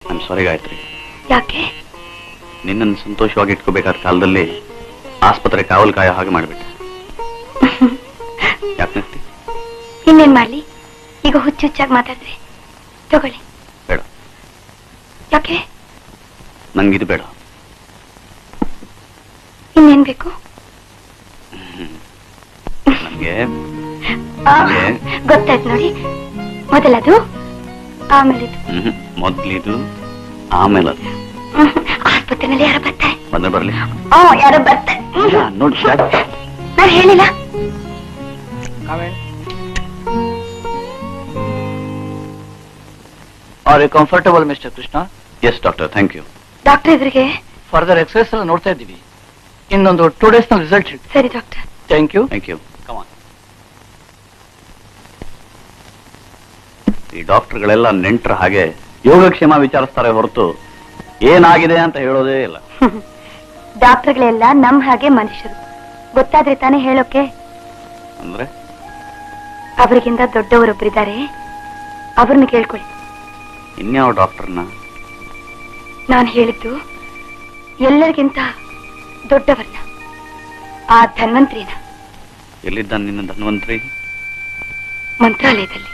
I'm sorry Gayatri. ಯಾಕೆ? ನಿನ್ನನ್ನು ಸಂತೋಷವಾಗಿ ಇಟ್ಕೋಬೇಕಾದ ಕಾಲದಲ್ಲಿ ಆಸ್ಪತ್ರೆ ಕಾವಲು ಕಾಯೋ ಹಾಗೆ ಮಾಡಿಬಿಟ್ಟೆ. ಯಾಕೆ ನಗ್ತಿ? ಇನ್ನೇನ್ ಮಾಡ್ಲಿ, ಈಗ ಹುಚ್ಚಾಗಿ ಮಾತಾಡಿದ್ರೆ. ತಗೊಳ್ಳಿ. ಬೇಡ. ಯಾಕೆ? ನಂಗಿದು ಬೇಡ. ಇನ್ನೇನ್ ಬೇಕು? ನನ್ಗೆ ಗೊತ್ತಾಯ್ತು ನೋಡಿ. ಮೊದಲದು, ಆಮೇಲೆ ಮೊದ್ಲಿದು, ಆಮೇಲೆ ಅದು. ಆಸ್ಪತ್ರೆನಲ್ಲಿ ಯಾರು ಬರ್ತಾರೆ? ಬಂದ್ರೆ ಬರ್ಲಿ. ಯಾರು ಬರ್ತಾರೆ ನೋಡಿ. ನಾನು ಹೇಳಿಲ್ಲ. Are you comfortable mister Krishna? Yes doctor, thank you. Doctor ಎದುರಿಗೆ ಫರ್ದರ್ ಎಕ್ಸರ್ಸೈಸ್ ಎಲ್ಲ ನೋಡ್ತಾ ಇದ್ದೀವಿ. ಇನ್ನೊಂದು 2 days ನಲ್ಲಿ ರಿಸಲ್ಟ್ ಹೇಳಿ. ಸರಿ doctor. Thank you. Thank you. Come on. ಈ ಡಾಕ್ಟರ್ಗಳೆಲ್ಲ ನೆಂಟರ ಹಾಗೆ ಯೋಗಕ್ಷೇಮ ವಿಚಾರಿಸ್ತಾರೆ ಹೊರತು ಏನಾಗಿದೆ ಅಂತ ಹೇಳೋದೇ ಇಲ್ಲ. ಡಾಕ್ಟರ್ಗಳೆಲ್ಲ ನಮ್ ಹಾಗೆ ಮನುಷ್ಯರು. ಗೊತ್ತಾದ್ರೆ ತಾನೇ ಹೇಳೋಕೆ. ಅಂದ್ರೆ ಅವರಿಗಿಂತ ದೊಡ್ಡವರೊಬ್ಬರಿದ್ದಾರೆ, ಅವ್ರನ್ನ ಕೇಳ್ಕೊಳ್ಳಿ. ಇನ್ಯಾವ ಡಾಕ್ಟರ್ನ? ನಾನು ಹೇಳಿದ್ದು ಎಲ್ಲರಿಗಿಂತ ದೊಡ್ಡವರನ್ನ, ಆ ಧನ್ವಂತ್ರಿನ. ಎಲ್ಲಿದ್ದ ನಿನ್ನ ಧನ್ವಂತ್ರಿ? ಮಂತ್ರಾಲಯದಲ್ಲಿ.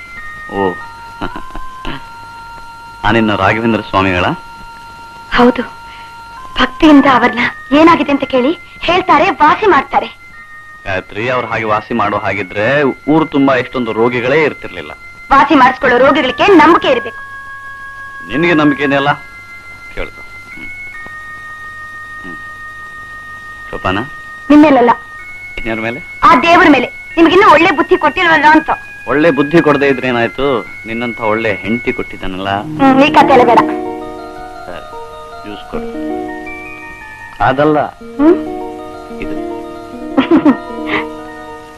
ಓ, ನಾನಿನ್ನ ರಾಘವೇಂದ್ರ ಸ್ವಾಮಿಗಳ? ಹೌದು. ಭಕ್ತಿಯಿಂದ ಅವ್ರನ್ನ ಏನಾಗಿದೆ ಅಂತ ಕೇಳಿ ಹೇಳ್ತಾರೆ, ವಾಸಿ ಮಾಡ್ತಾರೆ. ಗಾಯತ್ರಿ, ಅವ್ರು ಹಾಗೆ ವಾಸಿ ಮಾಡೋ ಹಾಗಿದ್ರೆ ಊರು ತುಂಬಾ ಎಷ್ಟೊಂದು ರೋಗಿಗಳೇ ಇರ್ತಿರ್ಲಿಲ್ಲ. ವಾಸಿ ಮಾಡಿಸ್ಕೊಳ್ಳೋ ರೋಗಿಗಳಿಗೆ ನಂಬಿಕೆ ಇರಬೇಕು. ನಿನಗೆ ನಂಬಿಕೆನೇ ಅಲ್ಲ? ಕೇಳ್ಕೊ. ಸೋಪಾನ ನಿಮ್ಮೇಲಲ್ಲ, ಇನ್ಯಾರ ಮೇಲೆ? ಆ ದೇವರ ಮೇಲೆ. ನಿಮ್ಗಿನ್ನೂ ಒಳ್ಳೆ ಬುದ್ಧಿ ಕೊಟ್ಟಿಲ್ವಲ್ಲ ಅಂತ. ಒಳ್ಳೆ ಬುದ್ಧಿ ಕೊಡದೇ ಇದ್ರೆ ಏನಾಯ್ತು? ನಿನ್ನಂತ ಒಳ್ಳೆ ಹೆಂಡತಿ ಕೊಟ್ಟಿದ್ದಾನಲ್ಲ. ಈ ಕತೆ ಎಲ್ಲ ಬೇಡ. ಸರಿ, ಜ್ಯೂಸ್ ಕೊಡು. ಅದಲ್ಲ, ಇದು